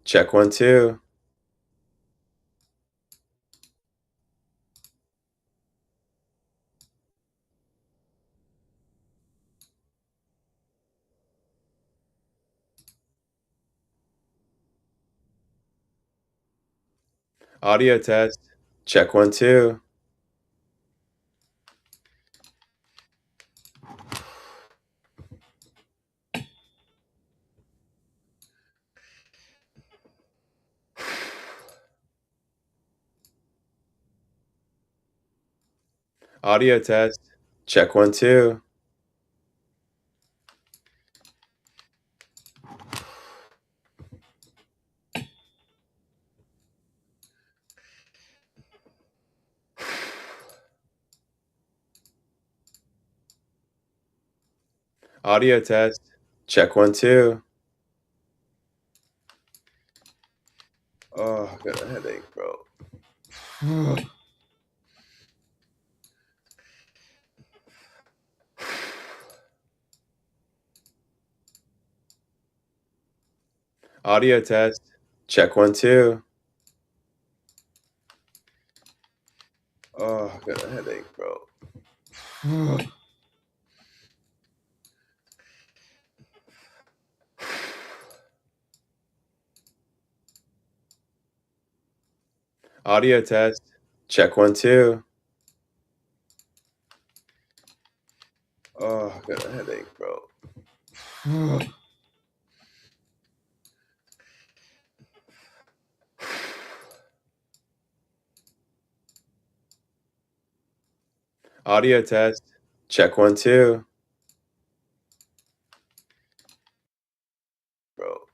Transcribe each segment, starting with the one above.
Check 1, 2. Audio test. Check 1, 2. Audio test. Check 1, 2. Audio test. Check 1, 2. Oh, I got a headache, bro. Audio test. Check 1, 2. Oh, I got a headache, bro. Audio test. Check 1, 2. Oh, I got a headache, bro. Audio test. Check 1, 2. Bro.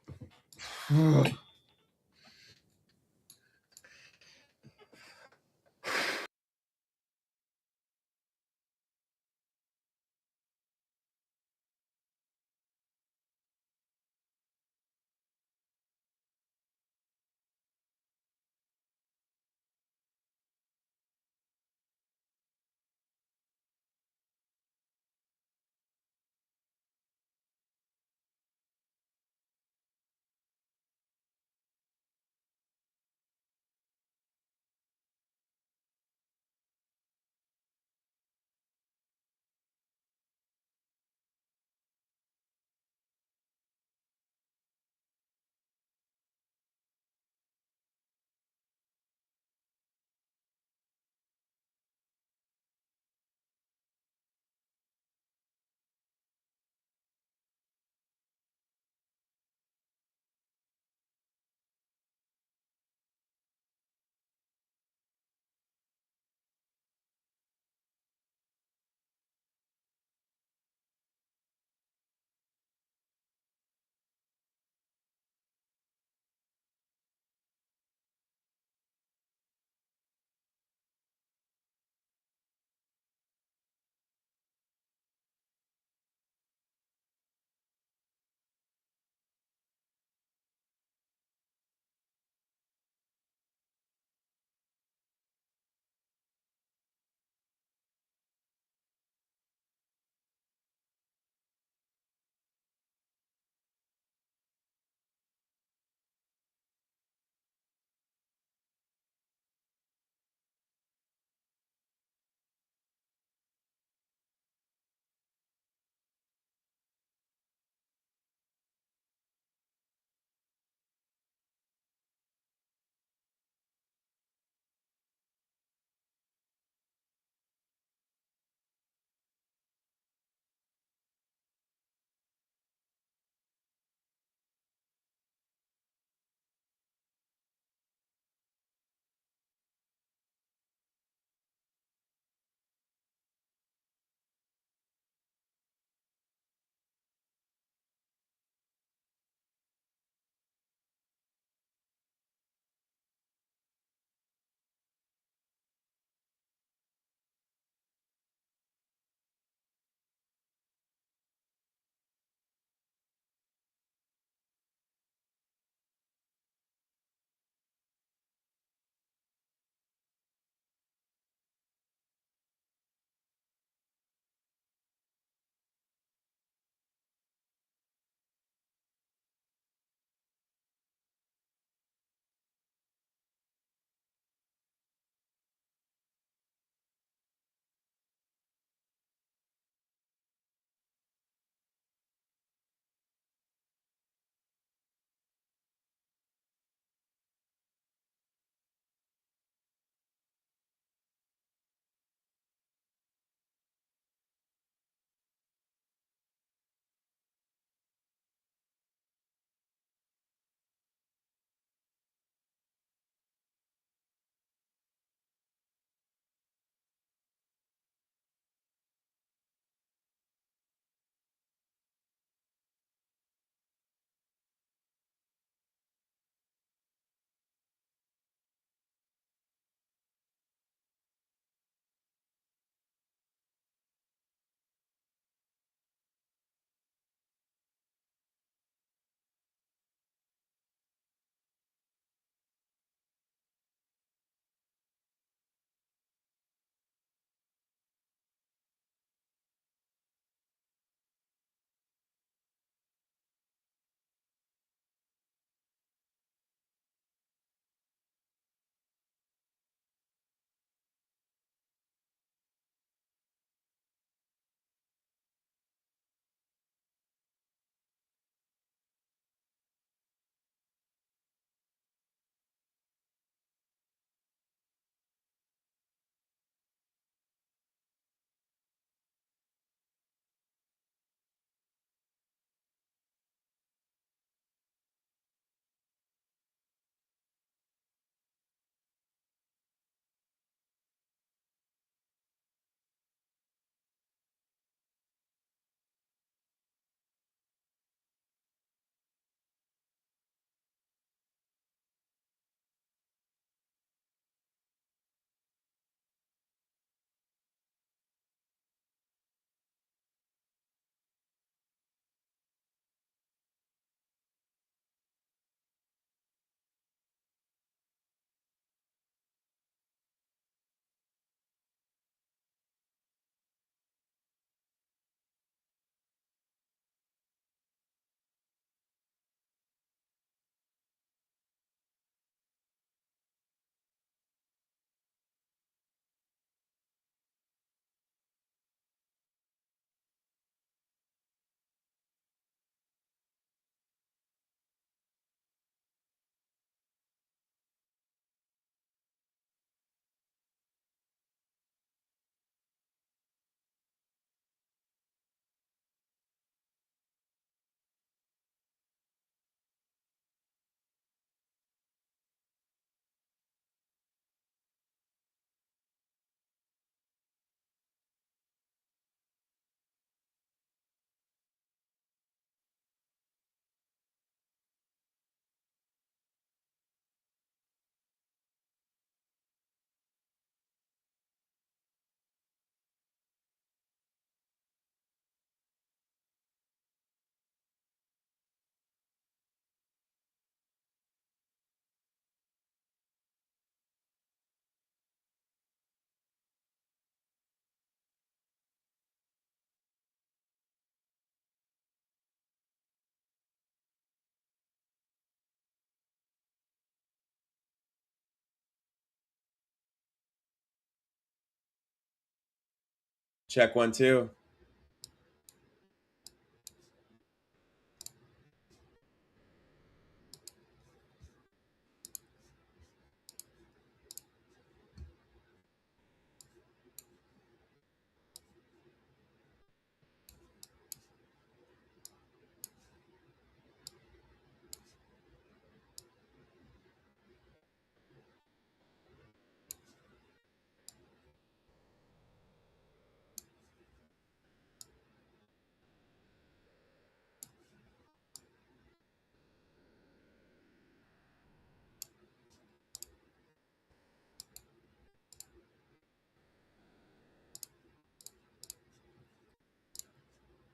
Check one, two.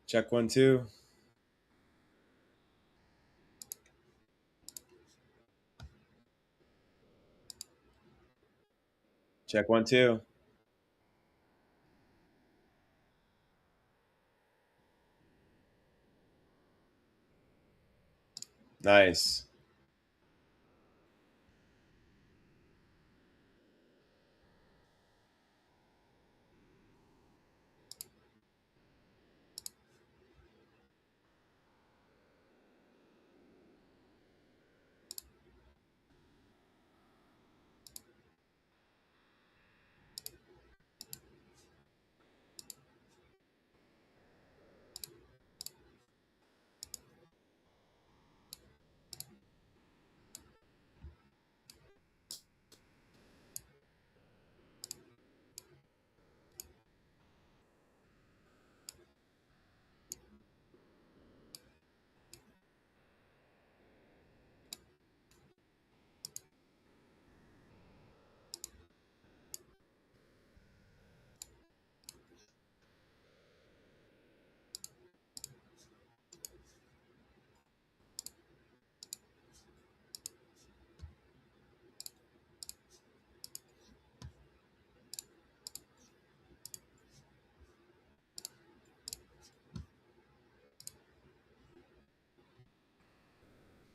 Check one, two. Check one, two. Nice.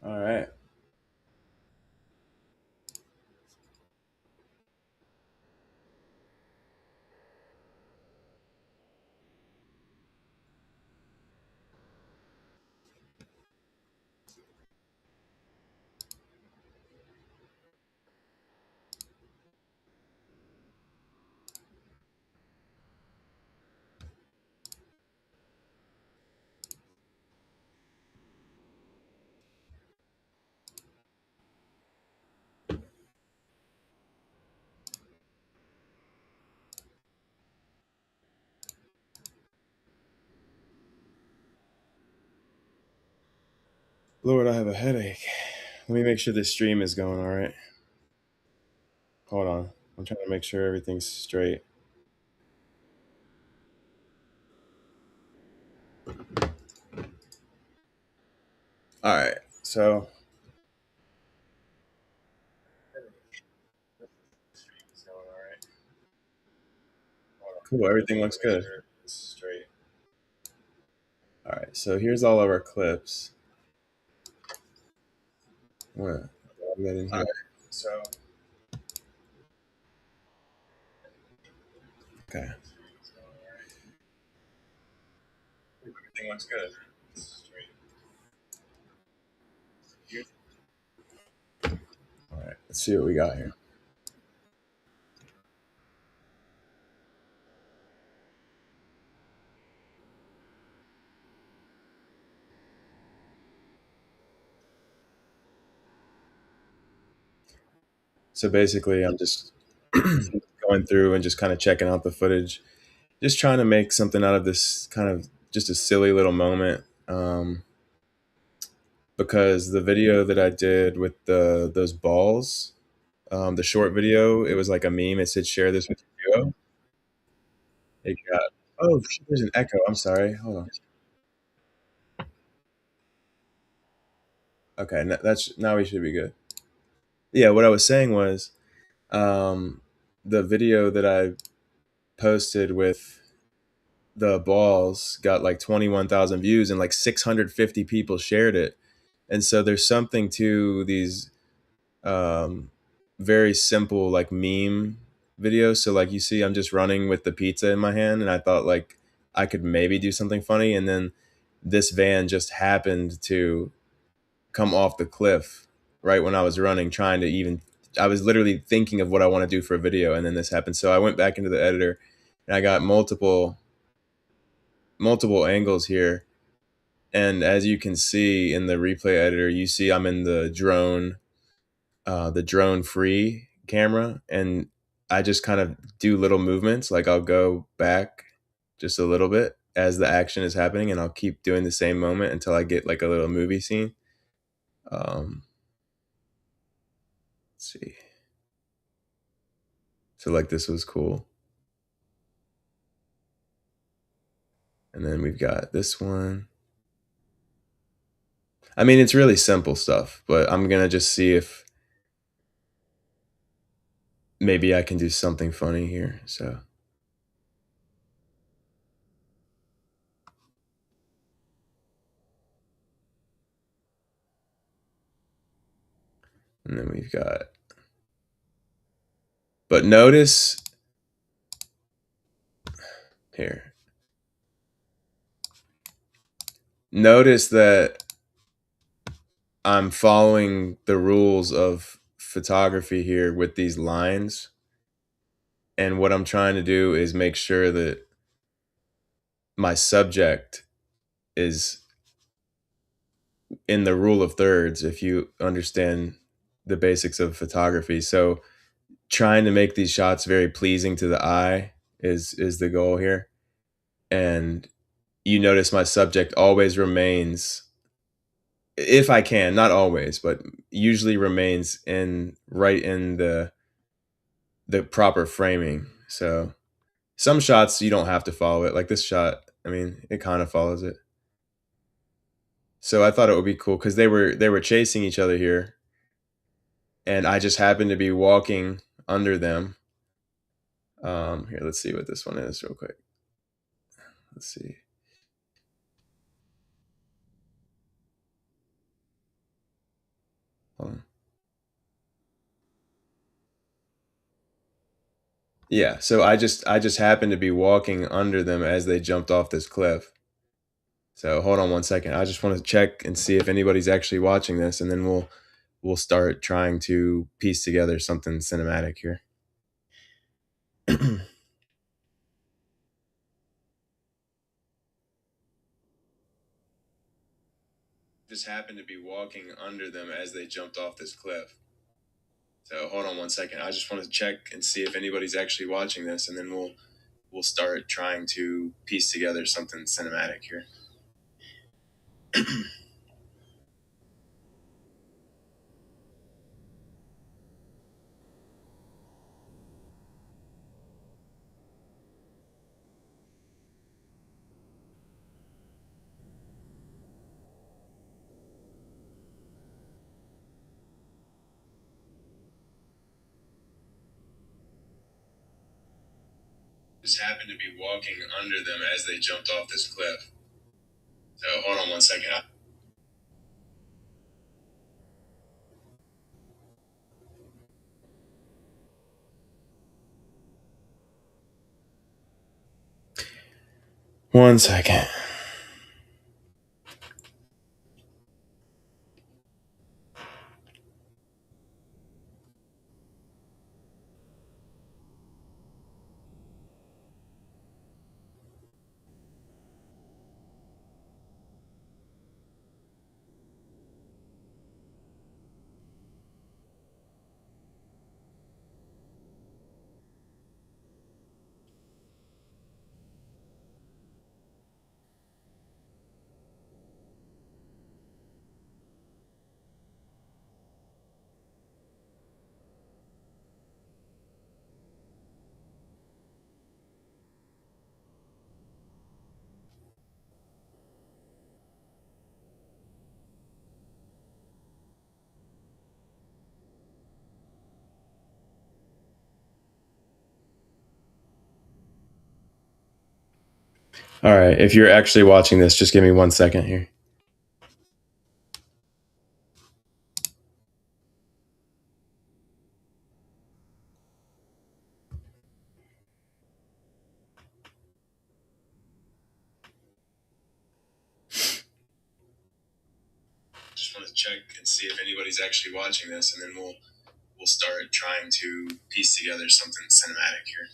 All right. Lord, I have a headache. Let me make sure this stream is going all right. Hold on. I'm trying to make sure everything's straight. All right. So, stream's going all right. Cool. Everything looks good. Straight. All right. So, here's all of our clips. What? All right. So, okay. Everything looks good. Straight. All right. Let's see what we got here. So, basically, I'm just going through and just kind of checking out the footage, just trying to make something out of this kind of just a silly little moment. Because the video that I did with those balls, the short video, it was like a meme. It said, "Share this with your duo." It got oh, shit, there's an echo. I'm sorry. Hold on. Okay, that's now we should be good. Yeah, what I was saying was, um, the video that I posted with the balls got like 21,000 views and like 650 people shared it. And so there's something to these um, very simple like meme videos. So like you see, I'm just running with the pizza in my hand, and I thought like I could maybe do something funny, and then this van just happened to come off the cliff right when I was running, trying to even. I was literally thinking of what I want to do for a video, and then this happened. So I went back into the editor, and I got multiple angles here. And as you can see in the replay editor, you see I'm in the drone free camera, and I just kind of do little movements. Like I'll go back just a little bit as the action is happening, and I'll keep doing the same moment until I get like a little movie scene. Um, let's see. So like this was cool. And then we've got this one. I mean, it's really simple stuff, but I'm gonna just see if maybe I can do something funny here. So, and then we've got, but notice here, notice that I'm following the rules of photography here with these lines. And what I'm trying to do is make sure that my subject is in the rule of thirds, if you understand the basics of photography. So trying to make these shots very pleasing to the eye is the goal here. And you notice my subject always remains, if I can, not always, but usually remains in right in the proper framing. So some shots you don't have to follow it. Like this shot, I mean, it kind of follows it. So I thought it would be cool because they were chasing each other here, and I just happened to be walking under them. Here, let's see what this one is real quick. Let's see. Hold on. Yeah, so I just happened to be walking under them as they jumped off this cliff. So hold on one second. I just want to check and see if anybody's actually watching this, and then we'll start trying to piece together something cinematic here. Just happened to be walking under them as they jumped off this cliff. So hold on one second. I just want to check and see if anybody's actually watching this, and then we'll start trying to piece together something cinematic here. Just happened to be walking under them as they jumped off this cliff. So hold on one second. One second. All right. If you're actually watching this, just give me 1 second here. Just want to check and see if anybody's actually watching this, and then we'll start trying to piece together something cinematic here.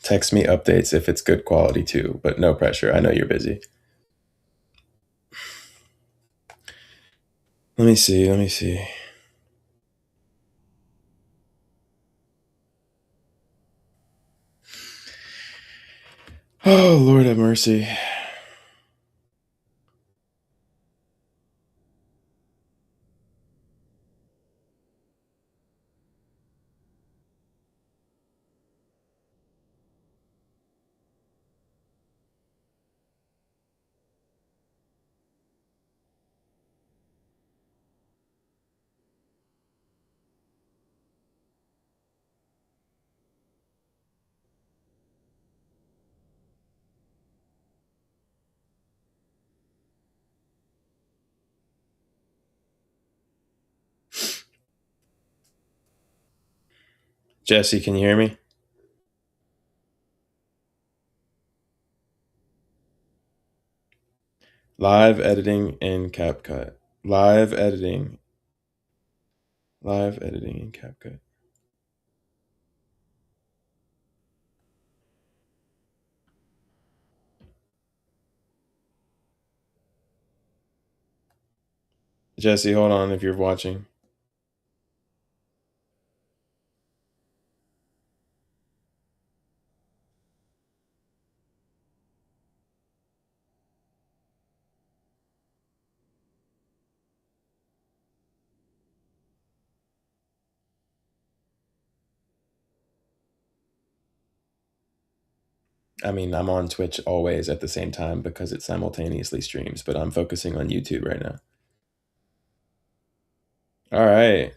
Text me updates if it's good quality too, but no pressure. I know you're busy. Let me see. Let me see. Oh, Lord have mercy. Jesse, can you hear me? Live editing in Capcut. Live editing. Live editing in Capcut. Jesse, hold on if you're watching. I mean, I'm on Twitch always at the same time because it simultaneously streams, but I'm focusing on YouTube right now. All right.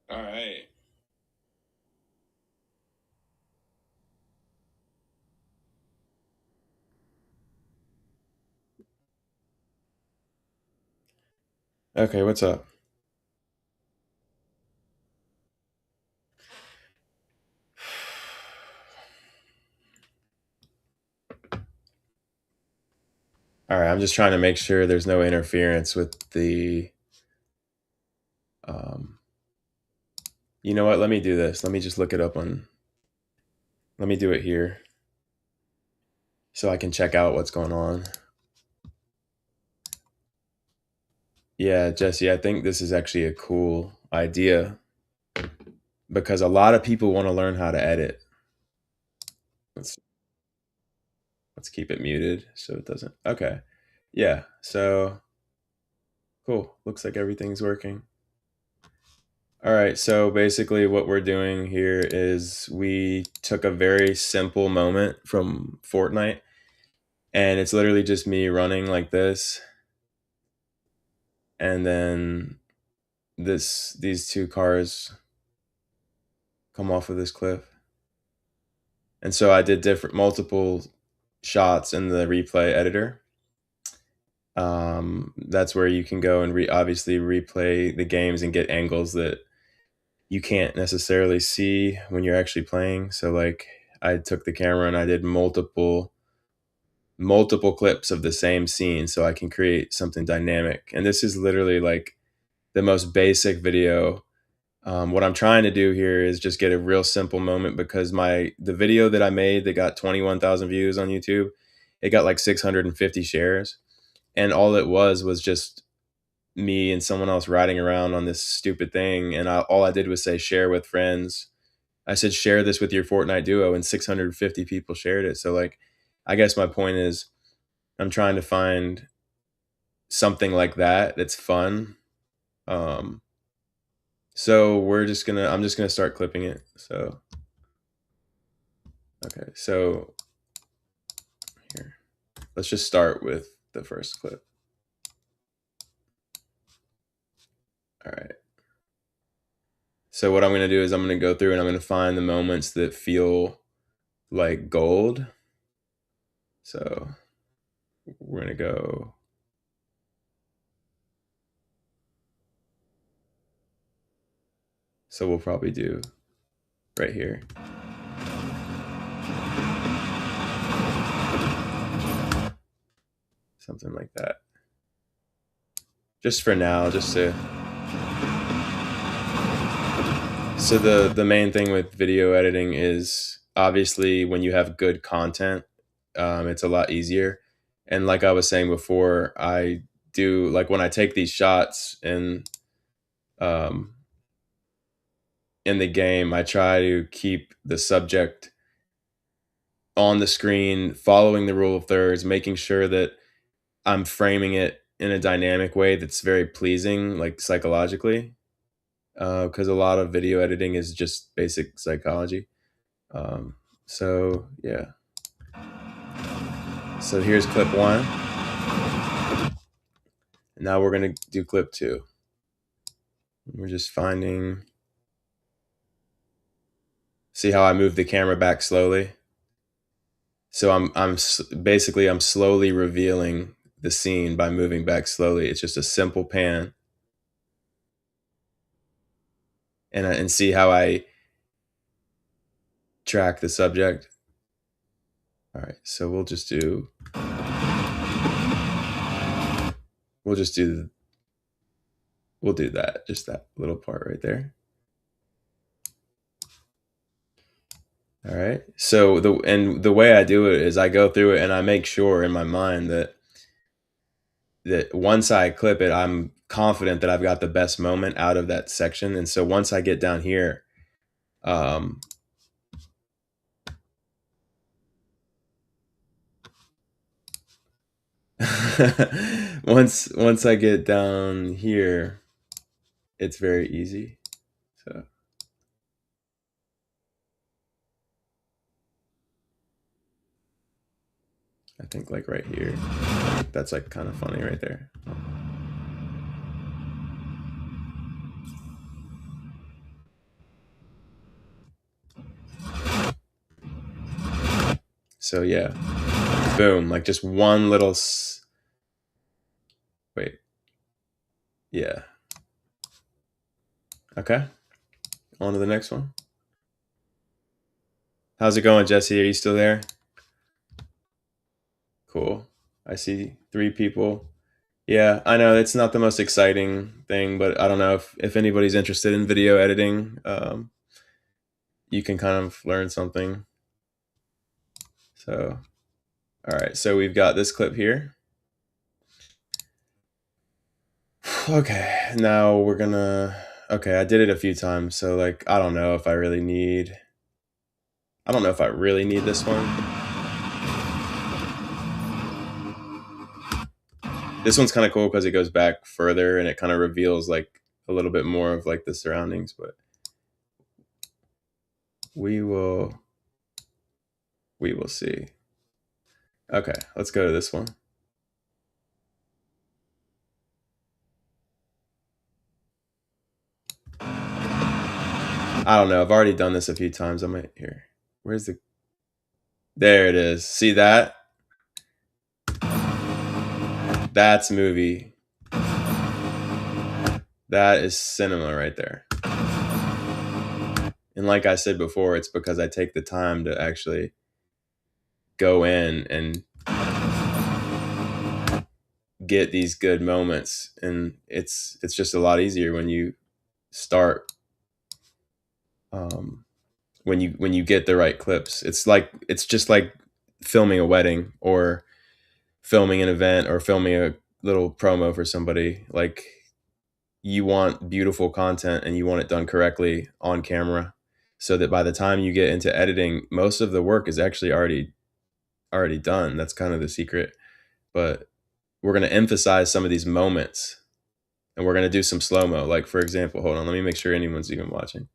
All right. Okay, what's up? All right, I'm just trying to make sure there's no interference with the. Um, you know what? Let me do this. Let me just look it up on. Let me do it here so I can check out what's going on. Yeah, Jesse, I think this is actually a cool idea because a lot of people want to learn how to edit. Let's let's keep it muted so it doesn't. Okay. Yeah. So cool. Looks like everything's working. All right. So basically, what we're doing here is we took a very simple moment from Fortnite, and it's literally just me running like this, and then these two cars come off of this cliff, and so I did different multiple shots in the replay editor. That's where you can go and obviously replay the games and get angles that you can't necessarily see when you're actually playing. So like I took the camera and I did multiple clips of the same scene so I can create something dynamic. And this is literally like the most basic video. What I'm trying to do here is just get a real simple moment because the video that I made that got 21,000 views on YouTube, it got like 650 shares, and all it was just me and someone else riding around on this stupid thing, and all I did was say share with friends. I said share this with your Fortnite duo, and 650 people shared it. So like, I guess my point is, I'm trying to find something like that that's fun. Um, So I'm just gonna start clipping it. So, okay, so here, let's just start with the first clip. All right. So what I'm gonna do is I'm gonna go through and I'm gonna find the moments that feel like gold. So we're gonna go. So we'll probably do right here. Something like that. Just for now, just to. So the main thing with video editing is obviously when you have good content, it's a lot easier. And like I was saying before, I do like when I take these shots um, in the game, I try to keep the subject on the screen, following the rule of thirds, making sure that I'm framing it in a dynamic way that's very pleasing, like psychologically, because a lot of video editing is just basic psychology. Um, so yeah. So here's clip one. And now we're gonna do clip two. We're just finding. See how I move the camera back slowly? So basically I'm slowly revealing the scene by moving back slowly. It's just a simple pan, and see how I track the subject. All right, so we'll do that, just that little part right there. All right. So the way I do it is I go through it and I make sure in my mind that once I clip it, I'm confident that I've got the best moment out of that section. And so once I get down here, um, once I get down here, it's very easy. So I think like right here, that's like kind of funny right there. So yeah, boom, like just one little wait. Yeah. Okay. On to the next one. How's it going, Jesse? Are you still there? Cool. I see 3 people. Yeah, I know it's not the most exciting thing, but I don't know if anybody's interested in video editing. You can kind of learn something. So, all right. So we've got this clip here. Okay, now we're gonna. Okay, I did it a few times, so like I don't know if I really need. I don't know if I really need this one. This one's kind of cool because it goes back further and it kind of reveals like a little bit more of like the surroundings, but we will see. Okay, let's go to this one. I don't know. I've already done this a few times. I might here. Where's the? There it is. See that? That's movie. That is cinema right there. And like I said before, it's because I take the time to actually go in and get these good moments, and it's just a lot easier when you start when you get the right clips. It's just like filming a wedding or filming an event or filming a little promo for somebody. Like you want beautiful content and you want it done correctly on camera so that by the time you get into editing, most of the work is actually already done. That's kind of the secret. But we're going to emphasize some of these moments and we're gonna do some slow-mo. Like for example, hold on, let me make sure anyone's even watching.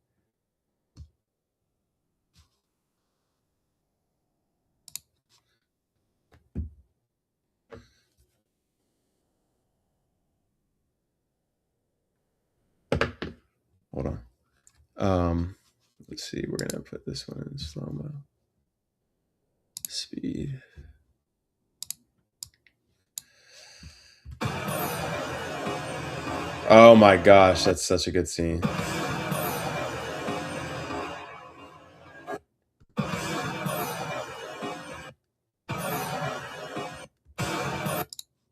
Hold on. Let's see, we're gonna put this one in slow-mo. Speed. Oh my gosh, that's such a good scene.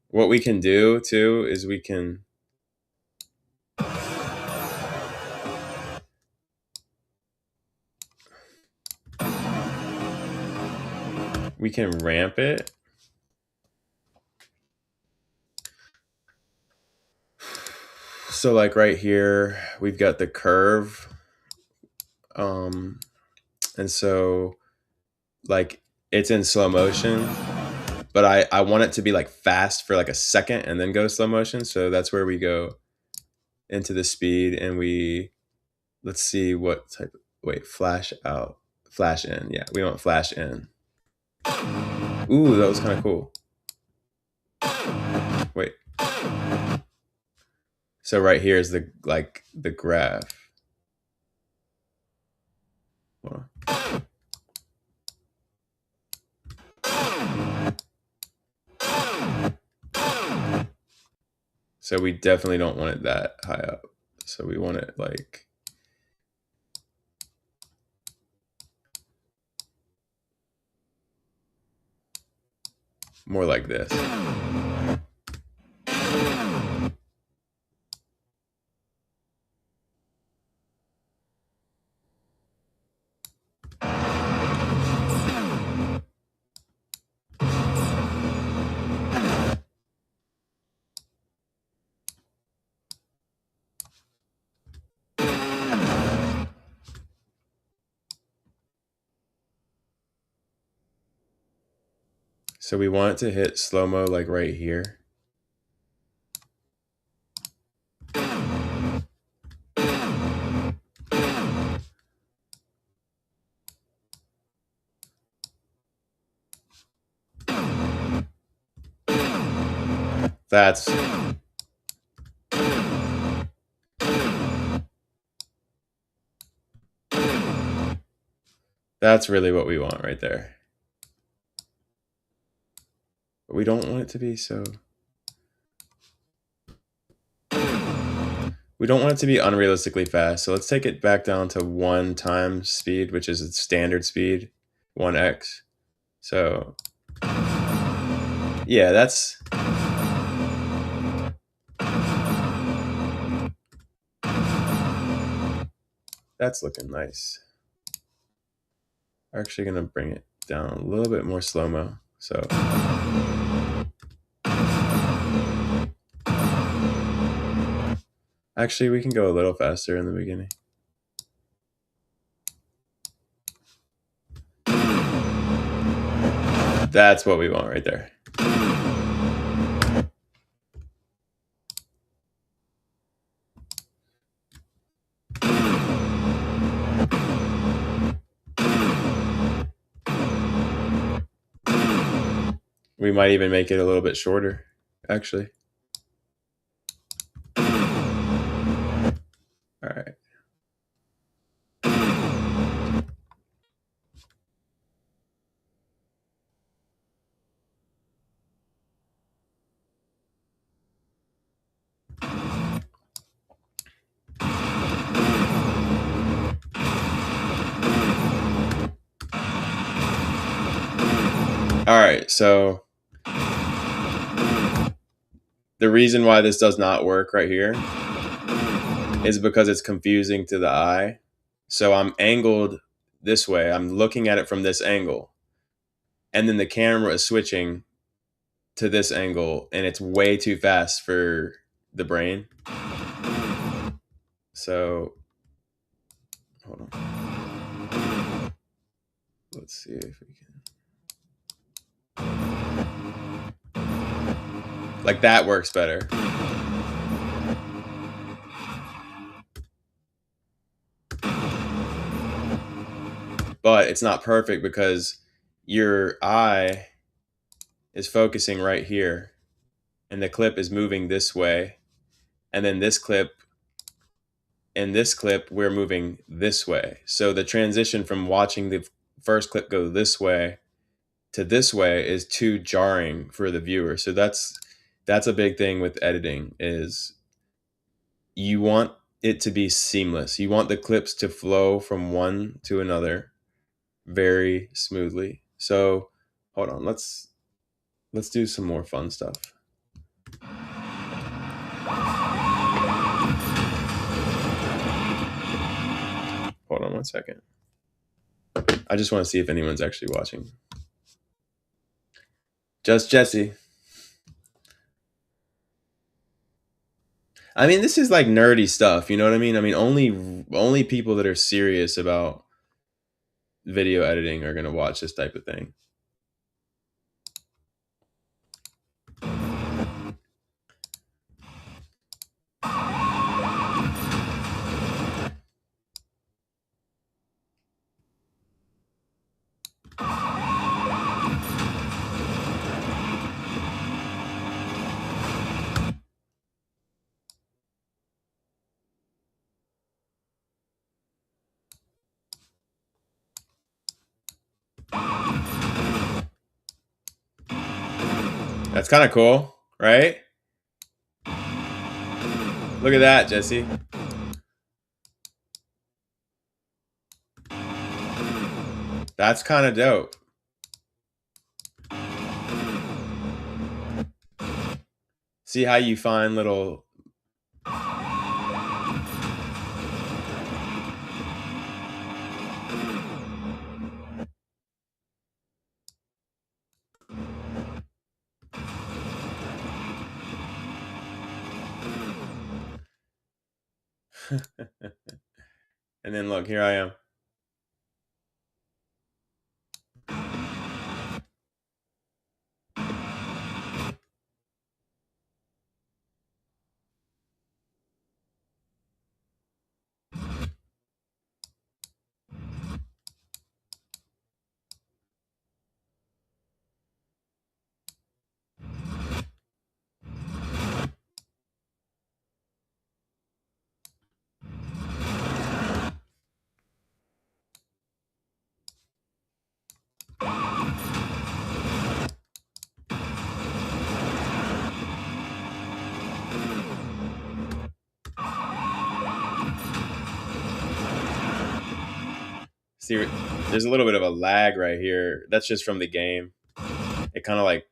What we can do too is we can ramp it. So like right here, we've got the curve. And so like it's in slow motion, but I want it to be like fast for like a second and then go slow motion. So that's where we go into the speed and let's see what type flash out, flash in. Yeah, we want flash in. Ooh, that was kind of cool. Wait. So right here is the graph. Hold on. So we definitely don't want it that high up. So we want it like more like this. So we want it to hit slow-mo like right here. That's really what we want right there. But we don't want it to be so... We don't want it to be unrealistically fast. So let's take it back down to 1 times speed, which is its standard speed, 1x. So yeah, that's looking nice. We're actually gonna bring it down a little bit more slow-mo. So actually we can go a little faster in the beginning. That's what we want right there. We might even make it a little bit shorter, actually. All right. All right, so the reason why this does not work right here is because it's confusing to the eye. So I'm angled this way. I'm looking at it from this angle. And then the camera is switching to this angle, and it's way too fast for the brain. So, hold on. Let's see if we can. Like that works better. but it's not perfect because your eye is focusing right here and the clip is moving this way. And then in this clip, we're moving this way. So the transition from watching the first clip go this way to this way is too jarring for the viewer. So that's a big thing with editing is you want it to be seamless. You want the clips to flow from one to another very smoothly. So hold on, let's do some more fun stuff. Hold on one second. I just want to see if anyone's actually watching. Just Jesse. I mean, this is like nerdy stuff, you know what I mean? I mean, only people that are serious about video editing are going to watch this type of thing. That's kind of cool, right? Look at that, Jesse. That's kind of dope. See how you find little and then look, here I am. See, there's a little bit of a lag right here. That's just from the game. It kind of like,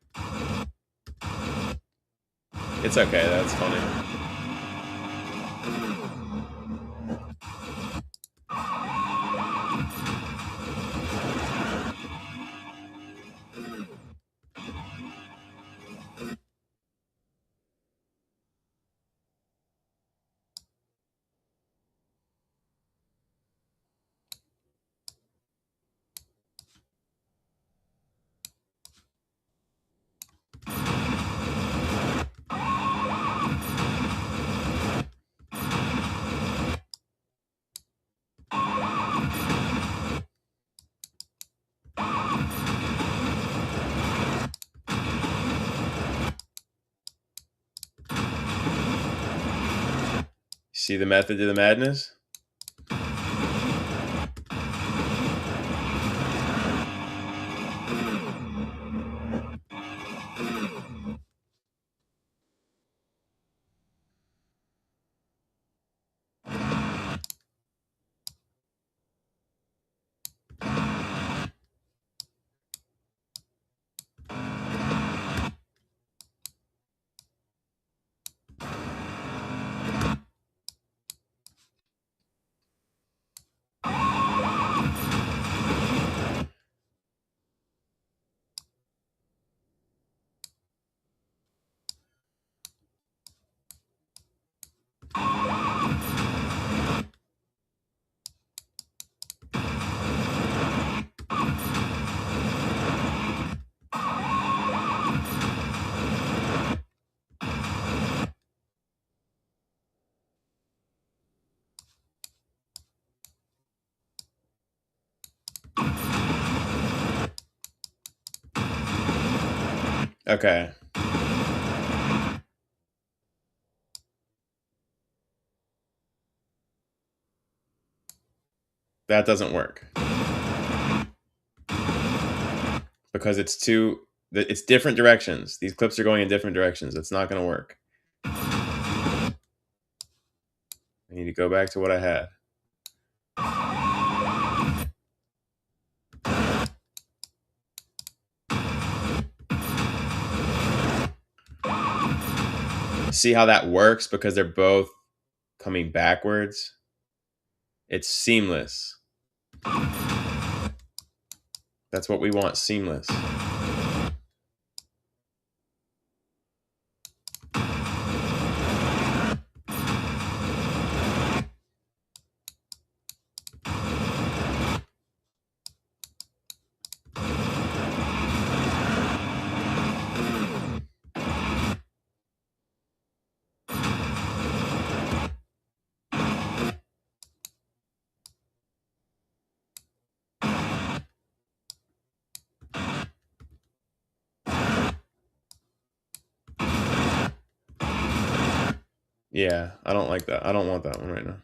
it's okay. That's funny. See the method to the madness? Okay. That doesn't work because it's different directions. These clips are going in different directions. It's not going to work. I need to go back to what I had. See how that works because they're both coming backwards? It's seamless. That's what we want, seamless. Yeah, I don't like that. I don't want that one right now.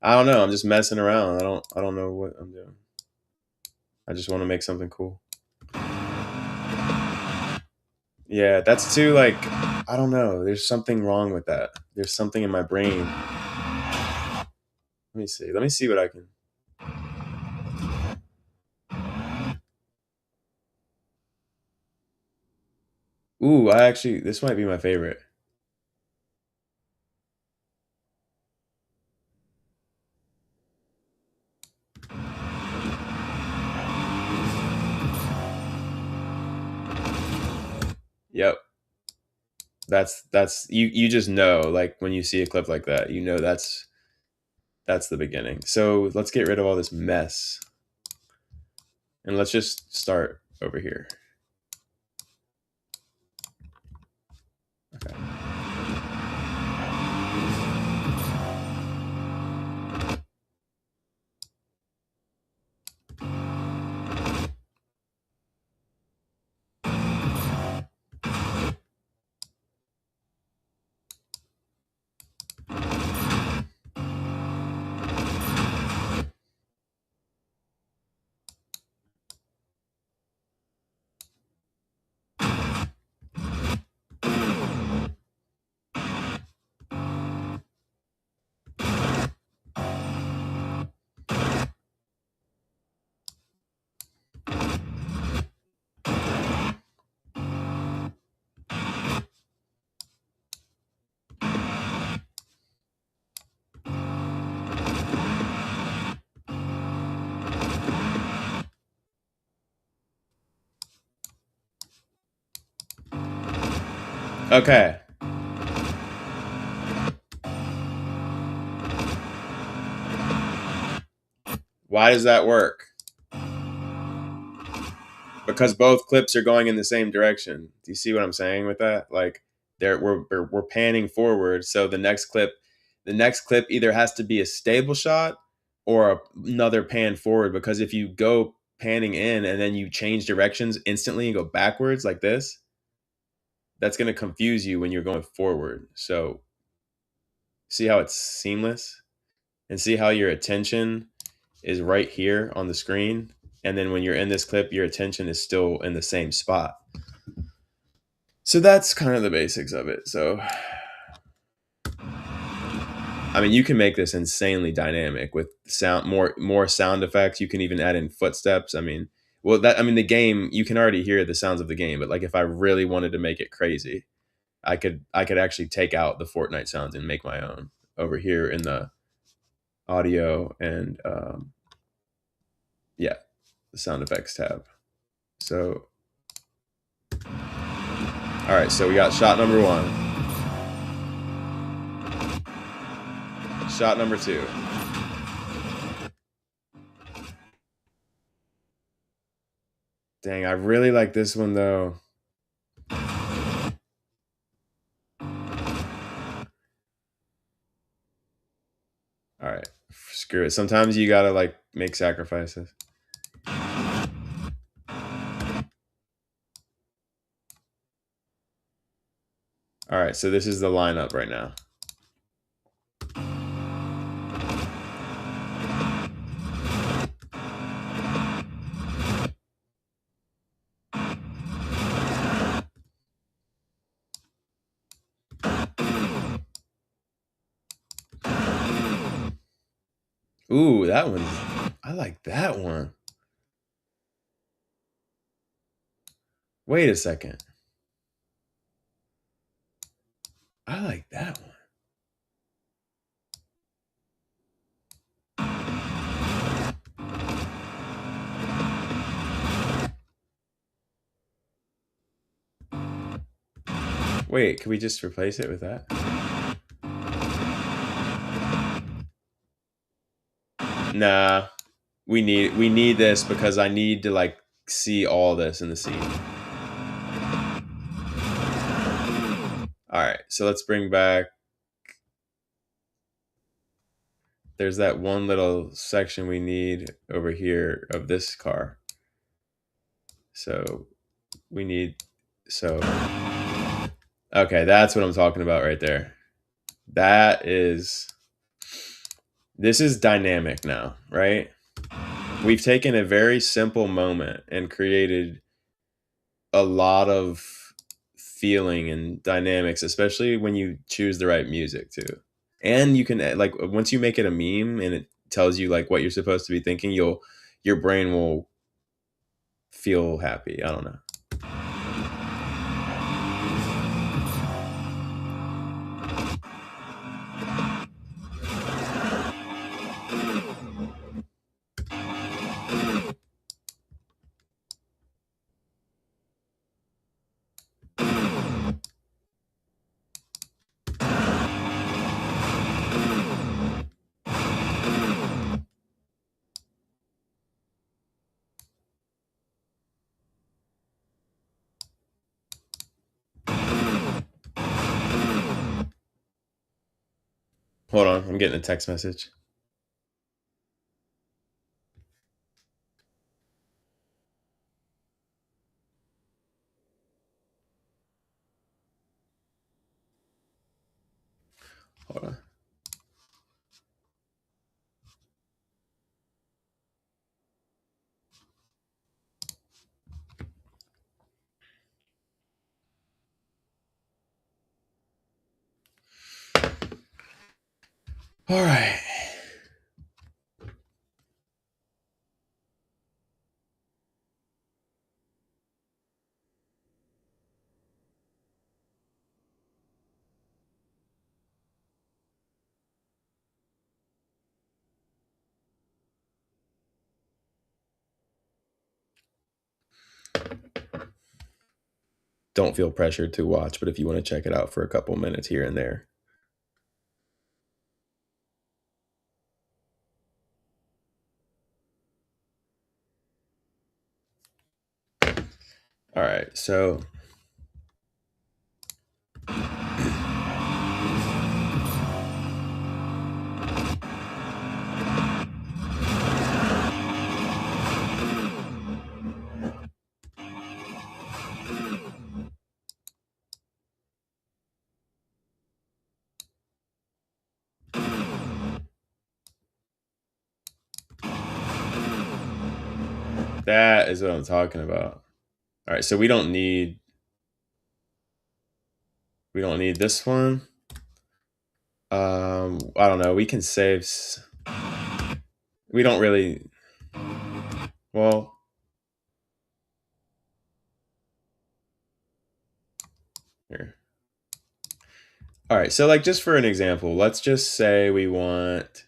I don't know. I'm just messing around. I don't know what I'm doing. I just want to make something cool. Yeah, that's too like I don't know. There's something wrong with that. There's something in my brain. Let me see. Let me see what I can. Ooh, I actually this might be my favorite. Yep. That's you just know like when you see a clip like that, you know that's the beginning. So let's get rid of all this mess. And let's just start over here. Okay. Okay. Why does that work? Because both clips are going in the same direction. Do you see what I'm saying with that? Like we're panning forward, so the next clip either has to be a stable shot or another pan forward because if you go panning in and then you change directions instantly and go backwards like this, that's going to confuse you when you're going forward. So see how it's seamless and see how your attention is right here on the screen. And then when you're in this clip, your attention is still in the same spot. So that's kind of the basics of it. So, I mean, you can make this insanely dynamic with sound, more sound effects. You can even add in footsteps. I mean, the game you can already hear the sounds of the game, but like if I really wanted to make it crazy, I could actually take out the Fortnite sounds and make my own over here in the audio and yeah, the sound effects tab. So, all right, so we got shot number 1. Shot number 2. All Dang, I really like this one though. All right, screw it. Sometimes you gotta like make sacrifices. All right, so this is the lineup right now. Ooh, that one. I like that one. Wait a second. I like that one. Wait, can we just replace it with that? Nah, we need this because I need to like see all this in the scene. All right, so let's bring back. There's that one little section we need over here of this car. So we need so okay, that's what I'm talking about right there. That is this is dynamic now, right? We've taken a very simple moment and created a lot of feeling and dynamics, especially when you choose the right music too. And you can like once you make it a meme and it tells you like what you're supposed to be thinking, your brain will feel happy. I don't know. Hold on, I'm getting a text message. Hold on. All right. Don't feel pressured to watch, but if you want to check it out for a couple minutes here and there. All right, so that is what I'm talking about. All right, so we don't need this one. I don't know. We can save. We don't really. Well, here. All right, so like just for an example, let's just say we want.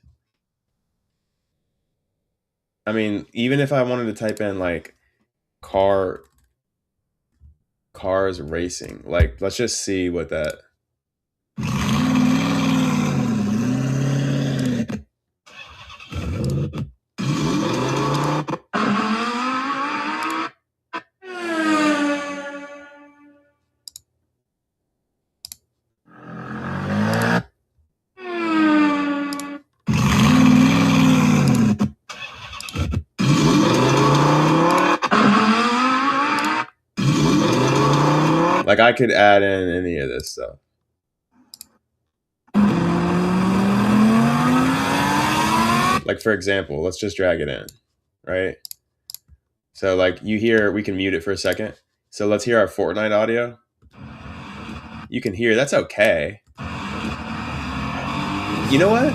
I mean, even if I wanted to type in like cars racing, like let's just see what that. Like I could add in any of this stuff. Like for example, let's just drag it in, right? So like you hear, we can mute it for a second. So let's hear our Fortnite audio. You can hear, that's okay. You know what?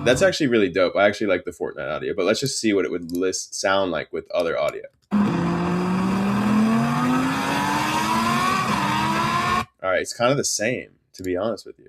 That's actually really dope. I actually like the Fortnite audio, but let's just see what it would sound like with other audio. All right, it's kind of the same, to be honest with you.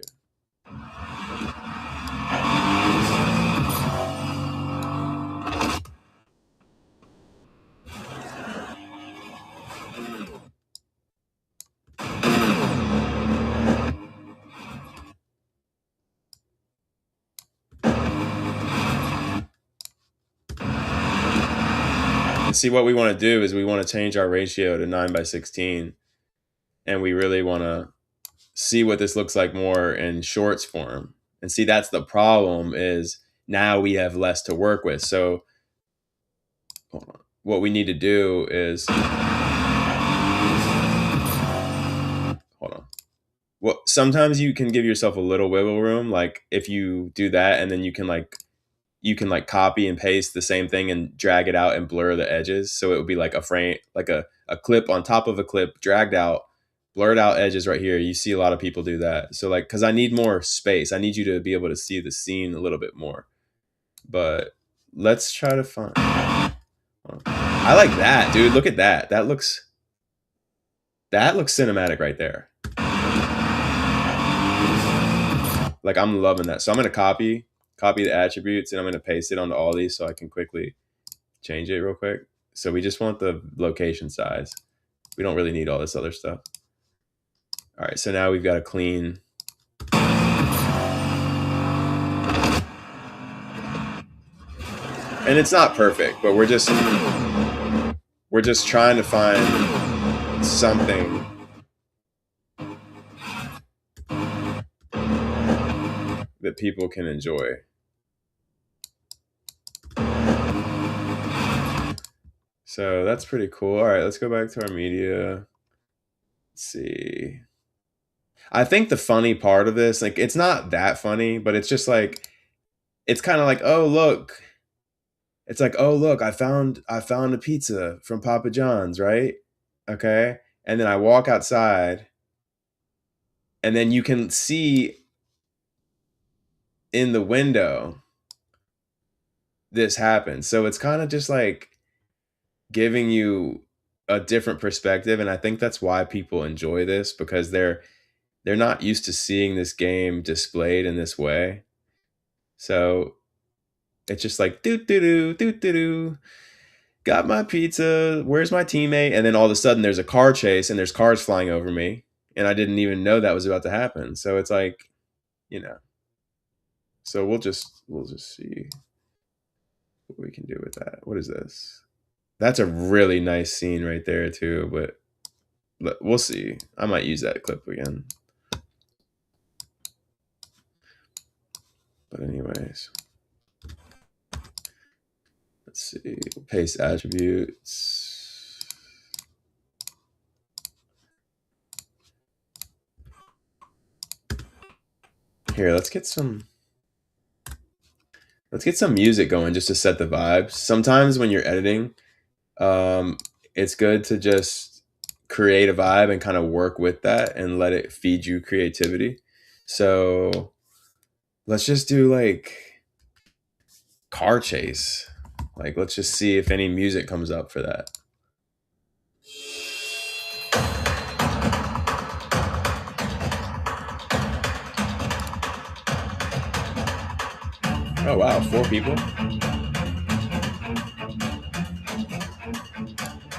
And see, what we want to do is we want to change our ratio to 9:16, and we really want to see what this looks like more in shorts form. And see, that's the problem, is now we have less to work with. So hold on. What we need to do is, hold on. Well, sometimes you can give yourself a little wiggle room. Like if you do that, and then you can copy and paste the same thing and drag it out and blur the edges. So it would be like a frame, like a clip on top of a clip, dragged out, blurred out edges right here. You see a lot of people do that. So like, cause I need more space. I need you to be able to see the scene a little bit more. But let's try to find, I like that, dude. Look at that. That looks cinematic right there. Like I'm loving that. So I'm going to copy the attributes, and I'm going to paste it onto all these so I can quickly change it real quick. So we just want the location size. We don't really need all this other stuff. All right, so now we've got a clean. And it's not perfect, but we're just trying to find something that people can enjoy. So that's pretty cool. All right, let's go back to our media. Let's see. I think the funny part of this, like, it's not that funny, but it's just like, it's kind of like, oh look, it's like, oh look, I found a pizza from Papa John's, right? Okay, and then I walk outside, and then you can see in the window this happens. So it's kind of just like giving you a different perspective, and I think that's why people enjoy this, because they're not used to seeing this game displayed in this way. So it's just like doo doo doo doo doo doo. Got my pizza. Where's my teammate? And then all of a sudden there's a car chase and there's cars flying over me, and I didn't even know that was about to happen. So it's like, you know. So we'll just see what we can do with that. What is this? That's a really nice scene right there too, but we'll see. I might use that clip again. But anyways, let's see. Paste attributes. Here, let's get some music going just to set the vibes. Sometimes when you're editing, it's good to just create a vibe and kind of work with that and let it feed you creativity. So let's just do like car chase. Like, let's just see if any music comes up for that. Oh wow, 4 people.